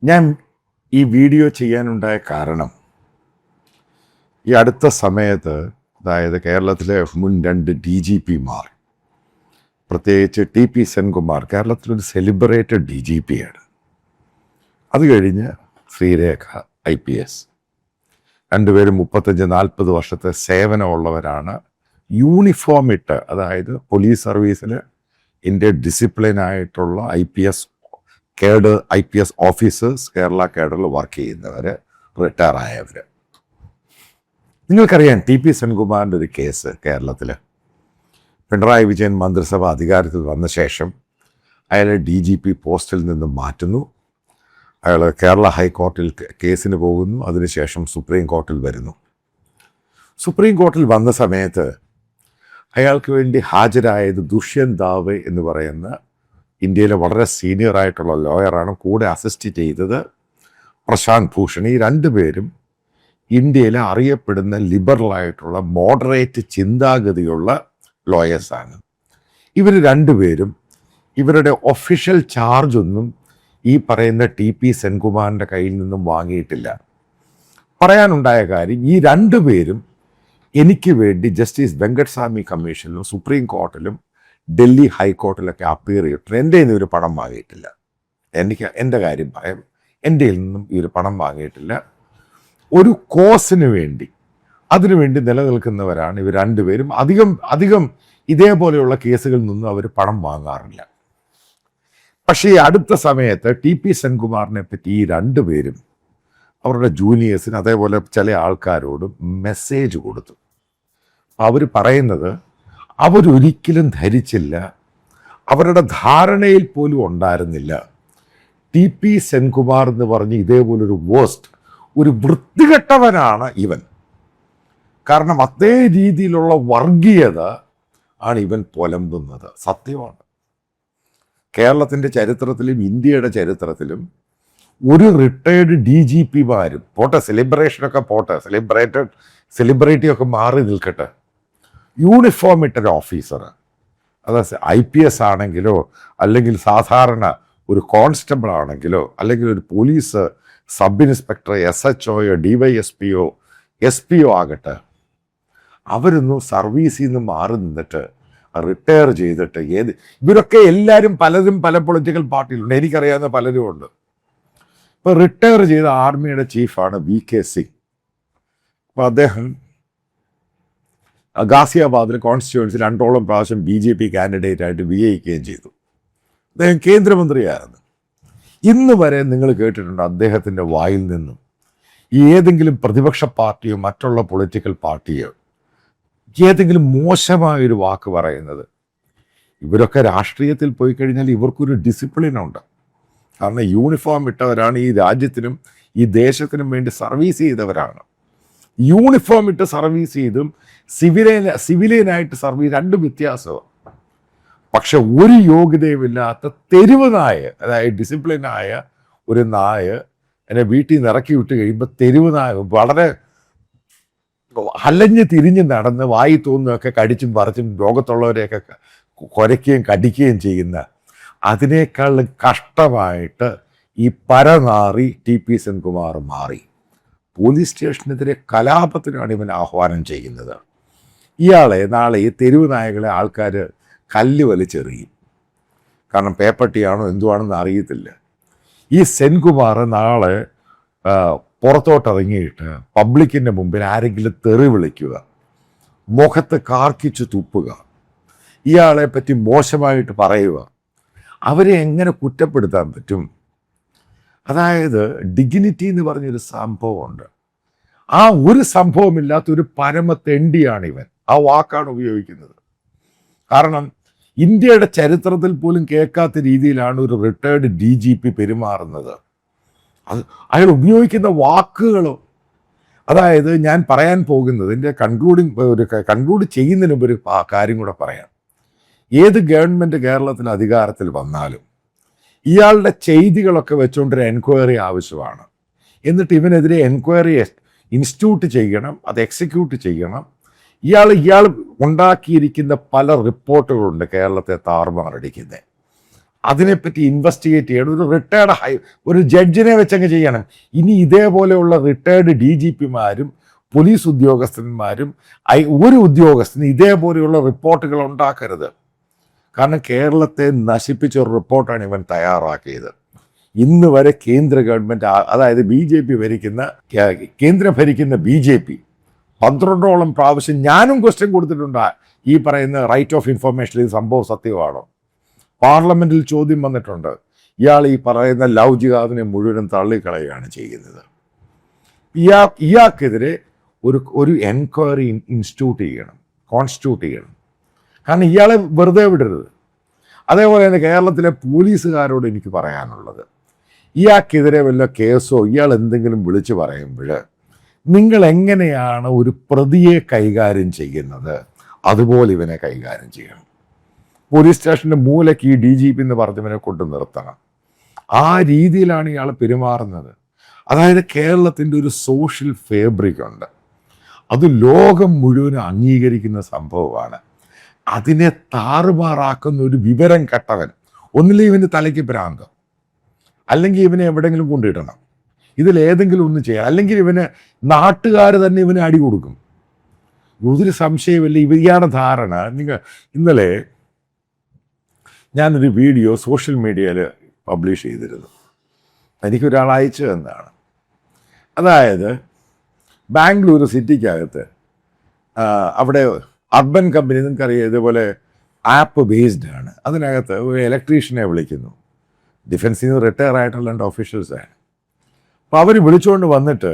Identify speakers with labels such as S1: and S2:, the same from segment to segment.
S1: ഞാൻ ഈ വീഡിയോ ചെയ്യാനുണ്ടായ കാരണം ഈ അടുത്ത സമയത്ത് അതായത് കേരളത്തിലെ മുൻ 2 DGPമാർ, പ്രത്യേകിച്ച് TP സെൻകുമാർ കേരളത്തിലൊരു സെലിബ്രേറ്റഡ് DGPയാണ്. അത് കഴിഞ്ഞ് ശ്രീരേഖ IPS, രണ്ടുപേരും 35-40 വർഷത്തെ സേവനമുള്ളവരാണ്. യൂണിഫോം ഇട്ട്, അതായത് പോലീസ് സർവീസിൽ ഇന്ത്യ ഡിസിപ്ലിനായിട്ടുള്ള IPS ഓഫീസേഴ്സ്, കേരള കേഡറിൽ വർക്ക് ചെയ്യുന്നവർ, റിട്ടയർ ആയവർ. നിങ്ങൾക്കറിയാം TP സെൻകുമാറിൻ്റെ ഒരു കേസ് കേരളത്തിൽ പിണറായി വിജയൻ മന്ത്രിസഭ അധികാരത്തിൽ വന്ന ശേഷം അയാളെ DGP പോസ്റ്റിൽ നിന്നും മാറ്റുന്നു. അയാൾ കേരള ഹൈക്കോർട്ടിൽ കേസിന് പോകുന്നു. അതിനുശേഷം സുപ്രീം കോർട്ടിൽ വരുന്നു. സുപ്രീം കോർട്ടിൽ വന്ന സമയത്ത് അയാൾക്ക് വേണ്ടി ഹാജരായത് ദുഷ്യന്ത് ദാവെ എന്ന് പറയുന്ന ഇന്ത്യയിലെ വളരെ സീനിയർ ആയിട്ടുള്ള ലോയറാണ്. കൂടെ അസിസ്റ്റ് ചെയ്തത് പ്രശാന്ത് ഭൂഷൺ. ഈ രണ്ടുപേരും ഇന്ത്യയിലെ അറിയപ്പെടുന്ന ലിബറലായിട്ടുള്ള മോഡറേറ്റ് ചിന്താഗതിയുള്ള ലോയേഴ്സാണ്. ഇവർ രണ്ടുപേരും ഇവരുടെ ഒഫീഷ്യൽ ചാർജൊന്നും ഈ പറയുന്ന TP സെൻകുമാറിൻ്റെ കയ്യിൽ നിന്നും വാങ്ങിയിട്ടില്ല. പറയാനുണ്ടായ കാര്യം, ഈ രണ്ടുപേരും എനിക്ക് വേണ്ടി ജസ്റ്റിസ് വെങ്കട്സ്വാമി കമ്മീഷനിലും സുപ്രീം കോർട്ടിലും ഡൽഹി ഹൈക്കോർട്ടിലൊക്കെ അപ്പീർ ചെയ്തിട്ടുണ്ട്. എൻ്റെ നിന്ന് ഇവർ പണം വാങ്ങിയിട്ടില്ല. എൻ്റെ കാര്യം പറയാം, എൻ്റെ നിന്നും ഇവർ പണം വാങ്ങിയിട്ടില്ല. ഒരു കോസിന് വേണ്ടി, അതിനുവേണ്ടി നിലനിൽക്കുന്നവരാണ് ഇവർ രണ്ടുപേരും. അധികം ഇതേപോലെയുള്ള കേസുകളിൽ നിന്നും അവർ പണം വാങ്ങാറില്ല. പക്ഷേ ഈ അടുത്ത സമയത്ത് TP സെൻകുമാറിനെ പറ്റി ഈ രണ്ടുപേരും അവരുടെ ജൂനിയേഴ്സിന്, അതേപോലെ ചില ആൾക്കാരോടും മെസ്സേജ് കൊടുത്തു. അവർ പറയുന്നത്, അവരൊരിക്കലും ധരിച്ചില്ല, അവരുടെ ധാരണയിൽ പോലും ഉണ്ടായിരുന്നില്ല TP സെൻകുമാർ എന്ന് പറഞ്ഞ് ഇതേപോലൊരു ഒരു വൃത്തികെട്ടവനാണ് ഇവൻ. കാരണം അതേ രീതിയിലുള്ള വർഗീയത ആണ് ഇവൻ പൊലമ്പുന്നത്. സത്യമാണ്. കേരളത്തിൻ്റെ ചരിത്രത്തിലും ഇന്ത്യയുടെ ചരിത്രത്തിലും ഒരു റിട്ടയർഡ് DGPമാരും പോട്ടെ, സെലിബ്രേഷനൊക്കെ പോട്ടെ, സെലിബ്രിറ്റിയൊക്കെ മാറി നിൽക്കട്ടെ, യൂണിഫോം ഇട്ടൊരു ഓഫീസർ, അത് IPS ആണെങ്കിലോ അല്ലെങ്കിൽ സാധാരണ ഒരു കോൺസ്റ്റബിൾ ആണെങ്കിലോ അല്ലെങ്കിൽ ഒരു police sub inspector, SHO, DYSPO, SPO ആകട്ടെ, അവരൊന്നും സർവീസിൽ നിന്ന് മാറി നിന്നിട്ട് റിട്ടയർ ചെയ്തിട്ട് ഇവരൊക്കെ എല്ലാവരും പലരും പല പൊളിറ്റിക്കൽ പാർട്ടിയിലുണ്ട്. എനിക്കറിയാവുന്ന പലരും ഉണ്ട്. ഇപ്പോൾ റിട്ടയർ ചെയ്ത ആർമിയുടെ ചീഫാണ് VK സിംഗ്. അപ്പോൾ അദ്ദേഹം ഗാസിയാബാദിലെ കോൺസ്റ്റിറ്റ്യുവൻസി 2ഓളം പ്രാവശ്യം BJP കാൻഡിഡേറ്റായിട്ട് വിജയിക്കുകയും ചെയ്തു. അദ്ദേഹം കേന്ദ്രമന്ത്രിയായിരുന്നു. ഇന്ന് വരെ നിങ്ങൾ കേട്ടിട്ടുണ്ട് അദ്ദേഹത്തിൻ്റെ വായിൽ നിന്നും ഏതെങ്കിലും പ്രതിപക്ഷ പാർട്ടിയോ മറ്റുള്ള പൊളിറ്റിക്കൽ പാർട്ടിയോ ഏതെങ്കിലും മോശമായൊരു വാക്ക് പറയുന്നത്? ഇവരൊക്കെ രാഷ്ട്രീയത്തിൽ പോയി കഴിഞ്ഞാൽ ഇവർക്കൊരു ഡിസിപ്ലിനുണ്ട്. കാരണം യൂണിഫോം ഇട്ടവരാണ്, ഈ രാജ്യത്തിനും ഈ ദേശത്തിനും വേണ്ടി സർവീസ് ചെയ്തവരാണ്. യൂണിഫോം ഇട്ട് സർവീസ് ചെയ്തും സിവിലിയനായിട്ട് സർവീസ് രണ്ടും വ്യത്യാസമാണ്. പക്ഷെ ഒരു യോഗ്യതയുമില്ലാത്ത തെരുവ് നായ, അതായത് ഡിസിപ്ലിനായ ഒരു നായ എന്നെ വീട്ടിൽ നിന്ന് ഇറക്കി വിട്ട് കഴിയുമ്പോൾ തെരുവ് നായ വളരെ അലഞ്ഞ് തിരിഞ്ഞ് നടന്ന് വായി തോന്നുന്നതൊക്കെ കടിച്ചും പറിച്ചും ലോകത്തുള്ളവരെയൊക്കെ കുരയ്ക്കുകയും കടിക്കുകയും ചെയ്യുന്ന, അതിനേക്കാളും കഷ്ടമായിട്ട് ഈ പരനാറി TP സെൻകുമാർ മാറി. പോലീസ് സ്റ്റേഷനെതിരെ കലാപത്തിനാണ് ഇവൻ ആഹ്വാനം ചെയ്യുന്നത്. ഇയാളെ നാളെ ഈ തെരുവ് നായകളെ ആൾക്കാർ കല്ല് വലിച്ചെറിയും. കാരണം പേപ്പട്ടിയാണോ എന്തുവാണെന്ന് അറിയത്തില്ല. ഈ സെൻകുമാർ നാളെ പുറത്തോട്ടിറങ്ങിയിട്ട് പബ്ലിക്കിൻ്റെ മുമ്പിൽ ആരെങ്കിലും തെറി വിളിക്കുക, മുഖത്ത് കാർക്കിച്ച് തുപ്പുക, ഇയാളെ പറ്റി മോശമായിട്ട് പറയുക, അവരെ എങ്ങനെ കുറ്റപ്പെടുത്താൻ പറ്റും? അതായത് ഡിഗ്നിറ്റി എന്ന് പറഞ്ഞൊരു സംഭവമുണ്ട്. ആ ഒരു സംഭവമില്ലാത്തൊരു പരമത്തെണ്ടിയാണ് ഇവൻ. ആ വാക്കാണ് ഉപയോഗിക്കുന്നത്. കാരണം ഇന്ത്യയുടെ ചരിത്രത്തിൽ പോലും കേൾക്കാത്ത രീതിയിലാണ് ഒരു റിട്ടയർഡ് DGP പെരുമാറുന്നത്. അത് അയാൾ ഉപയോഗിക്കുന്ന വാക്കുകളോ, അതായത് ഞാൻ പറയാൻ പോകുന്നത്, എൻ്റെ കൺക്ലൂഡ് ചെയ്യുന്നതിന് മുമ്പ് ഒരു കാര്യം കൂടെ പറയാം. ഏത് ഗവൺമെൻറ് കേരളത്തിൽ അധികാരത്തിൽ വന്നാലും ഇയാളുടെ ചെയ്തികളൊക്കെ വെച്ചുകൊണ്ടൊരു എൻക്വയറി ആവശ്യമാണ്. എന്നിട്ട് ഇവനെതിരെ എൻക്വയറി ഇൻസ്റ്റിറ്റ്യൂട്ട് ചെയ്യണം, അത് എക്സിക്യൂട്ട് ചെയ്യണം. ഇയാൾ ഉണ്ടാക്കിയിരിക്കുന്ന പല റിപ്പോർട്ടുകളുണ്ട് കേരളത്തെ താറുമാറടിക്കുന്നത്. അതിനെപ്പറ്റി ഇൻവെസ്റ്റിഗേറ്റ് ചെയ്യണം. ഒരു റിട്ടയർഡ് ഒരു ജഡ്ജിനെ വെച്ചങ്ങ് ചെയ്യണം. ഇനി ഇതേപോലെയുള്ള റിട്ടയർഡ് DGPമാരും പോലീസ് ഉദ്യോഗസ്ഥന്മാരും ഒരു ഉദ്യോഗസ്ഥന് ഇതേപോലെയുള്ള റിപ്പോർട്ടുകൾ ഉണ്ടാക്കരുത്. കാരണം കേരളത്തെ നശിപ്പിച്ച ഒരു റിപ്പോർട്ടാണ് ഇവൻ തയ്യാറാക്കിയത്. ഇന്ന് വരെ കേന്ദ്ര ഗവൺമെൻറ്, അതായത് കേന്ദ്രം ഭരിക്കുന്ന BJP 12ഓളം പ്രാവശ്യം ഞാനും ക്വസ്റ്റ്യൻ കൊടുത്തിട്ടുണ്ട്. ഈ പറയുന്ന റൈറ്റ് ഓഫ് ഇൻഫർമേഷൻ ഇത് സംഭവം സത്യമാണോ? പാർലമെന്റിൽ ചോദ്യം വന്നിട്ടുണ്ട്. ഇയാൾ ഈ പറയുന്ന ലവ് ജിഹാദിനെ മുഴുവനും തള്ളിക്കളയുകയാണ് ചെയ്യുന്നത്. ഇയാൾക്കെതിരെ ഒരു എൻക്വയറി കോൺസ്റ്റിറ്റ്യൂട്ട് ചെയ്യണം. കാരണം ഇയാളെ വെറുതെ വിടരുത്. അതേപോലെ തന്നെ കേരളത്തിലെ പോലീസുകാരോട് എനിക്ക് പറയാനുള്ളത്, ഇയാൾക്കെതിരെ വല്ല കേസോ ഇയാൾ എന്തെങ്കിലും വിളിച്ചു പറയുമ്പോൾ നിങ്ങൾ എങ്ങനെയാണ് ഒരു പ്രതിയെ കൈകാര്യം ചെയ്യുന്നത്, അതുപോലെ ഇവനെ കൈകാര്യം ചെയ്യണം. പോലീസ് സ്റ്റേഷൻ്റെ മൂലയ്ക്ക് ഈ DGP എന്ന് പറഞ്ഞവനെ കൊണ്ട് നിർത്തണം. ആ രീതിയിലാണ് ഇയാൾ പെരുമാറുന്നത്. അതായത് കേരളത്തിൻ്റെ ഒരു സോഷ്യൽ ഫാബ്രിക് ഉണ്ട്, അത് ലോകം മുഴുവൻ അംഗീകരിക്കുന്ന സംഭവമാണ്. അതിനെ താറുമാറാക്കുന്ന ഒരു വിവരം കെട്ടവൻ, ഒന്നില്ലെങ്കിൽ ഇവൻ്റെ തലയ്ക്ക് ഭ്രാന്തം, അല്ലെങ്കിൽ ഇവനെ എവിടെയെങ്കിലും കൊണ്ടിടണം, ഇതിലേതെങ്കിലും ഒന്ന് ചെയ്യാം, അല്ലെങ്കിൽ ഇവന് നാട്ടുകാർ തന്നെ ഇവന് അടി കൊടുക്കും. ഒരു സംശയമില്ല. ഇവയാണ് ധാരണ. ഇന്നലെ ഞാനൊരു വീഡിയോ സോഷ്യൽ മീഡിയയിൽ പബ്ലിഷ് ചെയ്തിരുന്നു. എനിക്കൊരാൾ അയച്ചു തന്നതാണ്. അതായത് ബാംഗ്ലൂർ സിറ്റിക്കകത്ത് അവിടെ അർബൻ കമ്പനി, നിങ്ങൾക്കറിയാം, ഇതുപോലെ ആപ്പ് ബേസ്ഡ് ആണ്. അതിനകത്ത് ഒരു ഇലക്ട്രീഷ്യനെ വിളിക്കുന്നു. ഡിഫൻസിൽ നിന്ന് റിട്ടയർ ആയിട്ടുള്ള 2 ഓഫീഷ്യൽസാണ്. അപ്പോൾ അവർ വിളിച്ചുകൊണ്ട് വന്നിട്ട്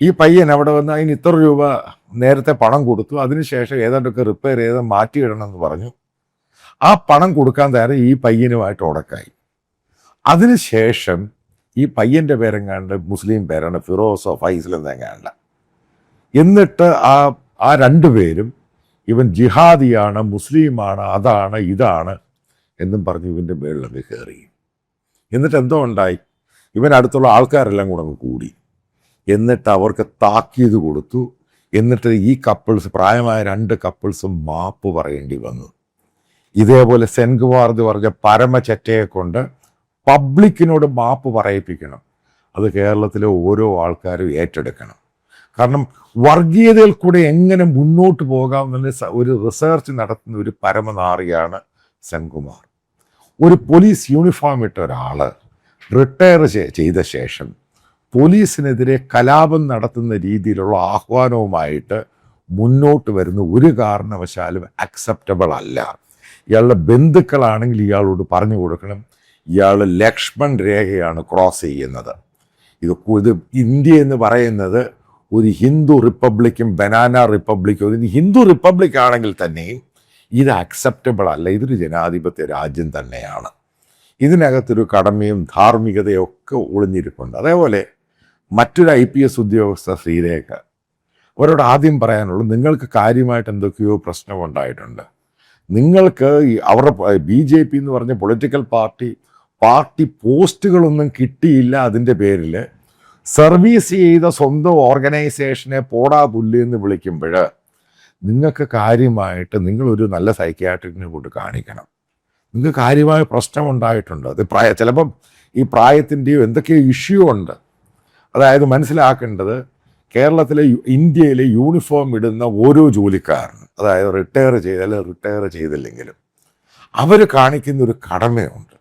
S1: ഈ പയ്യൻ അവിടെ വന്ന് അതിന് ഇത്ര രൂപ നേരത്തെ പണം കൊടുത്തു, അതിനുശേഷം ഏതാണ്ടൊക്കെ റിപ്പയർ ചെയ്ത് മാറ്റിയിടണമെന്ന് പറഞ്ഞു. ആ പണം കൊടുക്കാൻ തയ്യാറ് ഈ പയ്യനുമായിട്ട് ഉടക്കായി. അതിനുശേഷം ഈ പയ്യൻ്റെ പേരെങ്ങാണ്ട് മുസ്ലിം പേരാണ്, ഫിറോസോ ഫൈസൽ എന്നെങ്ങാണ്ട. എന്നിട്ട് ആ 2 പേരും ഇവൻ ജിഹാദിയാണ്, മുസ്ലിമാണ്, അതാണ് ഇതാണ് എന്നും പറഞ്ഞ് ഇവൻ്റെ മേളിലൊക്കെ കയറി. എന്നിട്ട് എന്തോ ഉണ്ടായി, ഇവൻ അടുത്തുള്ള ആൾക്കാരെല്ലാം കൂടെ അങ്ങ് കൂടി. എന്നിട്ട് അവർക്ക് താക്കീത് കൊടുത്തു. എന്നിട്ട് ഈ പ്രായമായ 2 കപ്പിൾസും മാപ്പ് പറയേണ്ടി വന്നു. ഇതേപോലെ സെൻകുമാർ എന്ന് പറഞ്ഞ പരമചറ്റയെ കൊണ്ട് പബ്ലിക്കിനോട് മാപ്പ് പറയിപ്പിക്കണം. അത് കേരളത്തിലെ ഓരോ ആൾക്കാരും ഏറ്റെടുക്കണം. കാരണം വർഗീയതയിൽ കൂടെ എങ്ങനെ മുന്നോട്ട് പോകാമെന്ന ഒരു റിസർച്ച് നടത്തുന്ന ഒരു പരമനാറിയാണ് സെൻകുമാർ. ഒരു പോലീസ് യൂണിഫോം ഇട്ട ഒരാൾ റിട്ടയർ ചെയ്ത ശേഷം പോലീസിനെതിരെ കലാപം നടത്തുന്ന രീതിയിലുള്ള ആഹ്വാനവുമായിട്ട് മുന്നോട്ട് വരുന്ന ഒരു കാരണവശാലും അക്സെപ്റ്റബിൾ അല്ല. ഇയാളുടെ ബന്ധുക്കളാണെങ്കിൽ ഇയാളോട് പറഞ്ഞു കൊടുക്കണം, ഇയാൾ ലക്ഷ്മൺ രേഖയാണ് ക്രോസ് ചെയ്യുന്നത്. ഇത് ഇന്ത്യ എന്ന് പറയുന്നത് ഒരു ഹിന്ദു റിപ്പബ്ലിക്കും ബനാന റിപ്പബ്ലിക്കും, ഇത് ഹിന്ദു റിപ്പബ്ലിക് ആണെങ്കിൽ തന്നെയും ഇത് അക്സെപ്റ്റബിൾ അല്ല. ഇതൊരു ജനാധിപത്യ രാജ്യം തന്നെയാണ്. ഇതിനകത്തൊരു കടമയും ധാർമ്മികതയും ഒക്കെ ഒളിഞ്ഞിരിപ്പുണ്ട്. അതേപോലെ മറ്റൊരു IPS ഉദ്യോഗസ്ഥ ശ്രീരേഖ, അവരോട് ആദ്യം പറയാനുള്ളത്, നിങ്ങൾക്ക് കാര്യമായിട്ട് എന്തൊക്കെയോ പ്രശ്നമുണ്ടായിട്ടുണ്ട്. നിങ്ങൾക്ക് അവരുടെ BJP എന്ന് പറഞ്ഞ പൊളിറ്റിക്കൽ പാർട്ടി പോസ്റ്റുകളൊന്നും കിട്ടിയില്ല. അതിൻ്റെ പേരിൽ സർവീസ് ചെയ്ത സ്വന്തം ഓർഗനൈസേഷനെ പോടാ പുല്ല് എന്ന് വിളിക്കുമ്പോൾ നിങ്ങൾക്ക് കാര്യമായിട്ട് നിങ്ങളൊരു നല്ല സൈക്യാട്രിക്കിനെ കൊണ്ട് കാണിക്കണം. നിങ്ങൾക്ക് കാര്യമായ പ്രശ്നമുണ്ടായിട്ടുണ്ട്. അത് ചിലപ്പം ഈ പ്രായത്തിൻ്റെയോ എന്തൊക്കെയോ ഇഷ്യൂ ഉണ്ട്. അതായത് മനസ്സിലാക്കേണ്ടത്, കേരളത്തിലെ ഇന്ത്യയിലെ യൂണിഫോം ഇടുന്ന ഓരോ ജോലിക്കാരനും, അതായത് റിട്ടയർ ചെയ്തില്ലെങ്കിലും അവർ കാണിക്കുന്നൊരു കടമയുണ്ട്.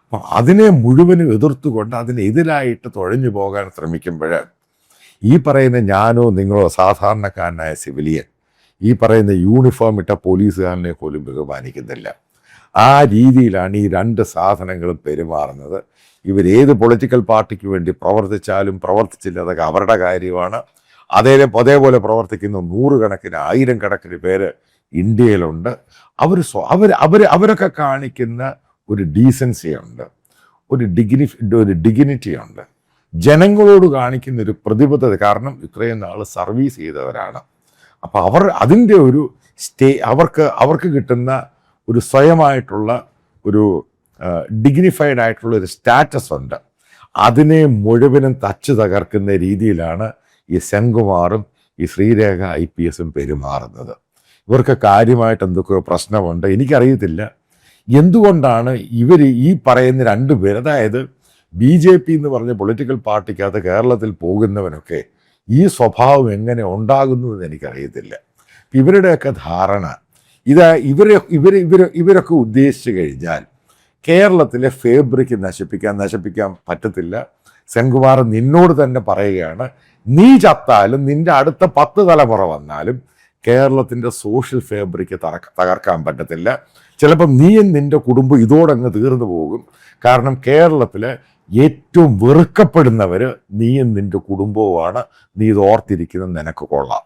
S1: അപ്പം അതിനെ മുഴുവനും എതിർത്തുകൊണ്ട് അതിനെതിരായിട്ട് തുഴഞ്ഞു പോകാൻ ശ്രമിക്കുമ്പോൾ ഈ പറയുന്ന ഞാനോ നിങ്ങളോ സാധാരണക്കാരനായ സിവിലിയൻ ഈ പറയുന്ന യൂണിഫോം ഇട്ട പോലീസുകാരനെ പോലും ബഹുമാനിക്കുന്നില്ല. ആ രീതിയിലാണ് ഈ 2 സാധനങ്ങളും പെരുമാറുന്നത്. ഇവരേത് പൊളിറ്റിക്കൽ പാർട്ടിക്ക് വേണ്ടി പ്രവർത്തിച്ചാലും പ്രവർത്തിച്ചില്ല, അതൊക്കെ അവരുടെ കാര്യമാണ്. അതേപോലെ പ്രവർത്തിക്കുന്ന 100 കണക്കിന് 1000 കണക്കിന് പേര് ഇന്ത്യയിലുണ്ട്. അവരൊക്കെ കാണിക്കുന്ന ഒരു ഡീസൻസി ഉണ്ട്, ഒരു ഡിഗ്നിറ്റി ഉണ്ട്, ജനങ്ങളോട് കാണിക്കുന്ന ഒരു പ്രതിബദ്ധത. കാരണം ഇത്രയും നാൾ സർവീസ് ചെയ്തവരാണ്. അപ്പോൾ അതിൻ്റെ ഒരു അവർക്ക് കിട്ടുന്ന ഒരു സ്വയമായിട്ടുള്ള ഒരു ഡിഗ്നിഫൈഡ് ആയിട്ടുള്ള ഒരു സ്റ്റാറ്റസ് ഉണ്ട്. അതിനെ മുഴുവനും തച്ചു തകർക്കുന്ന രീതിയിലാണ് ഈ സെൻകുമാറും ഈ ശ്രീരേഖ IPSും പെരുമാറുന്നത്. ഇവർക്ക് കാര്യമായിട്ട് എന്തൊക്കെയോ പ്രശ്നമുണ്ട്. എനിക്കറിയത്തില്ല എന്തുകൊണ്ടാണ് ഇവർ ഈ പറയുന്ന രണ്ടുപേർ, അതായത് BJP എന്ന് പറഞ്ഞ പൊളിറ്റിക്കൽ പാർട്ടിക്കകത്ത് കേരളത്തിൽ പോകുന്നവനൊക്കെ ഈ സ്വഭാവം എങ്ങനെ ഉണ്ടാകുന്നു എന്ന് എനിക്കറിയത്തില്ല. ഇവരുടെയൊക്കെ ധാരണ ഇവരൊക്കെ ഉദ്ദേശിച്ചു കഴിഞ്ഞാൽ കേരളത്തിലെ ഫാബ്രിക് നശിപ്പിക്കാൻ പറ്റത്തില്ല. സെൻകുമാർ നിന്നോട് തന്നെ പറയുകയാണ്, നീ ചത്താലും നിന്റെ അടുത്ത 10 തലമുറ വന്നാലും കേരളത്തിൻ്റെ സോഷ്യൽ ഫാബ്രിക് തകർക്കാൻ പറ്റത്തില്ല. ചിലപ്പം നീയും നിൻ്റെ കുടുംബം ഇതോടങ്ങ് തീർന്നു പോകും. കാരണം കേരളത്തിലെ ഏറ്റവും വെറുക്കപ്പെടുന്നവർ നീയും നിൻ്റെ കുടുംബവുമാണ്. നീ ഇത് ഓർത്തിരിക്കുന്നത് നിനക്ക് കൊള്ളാം.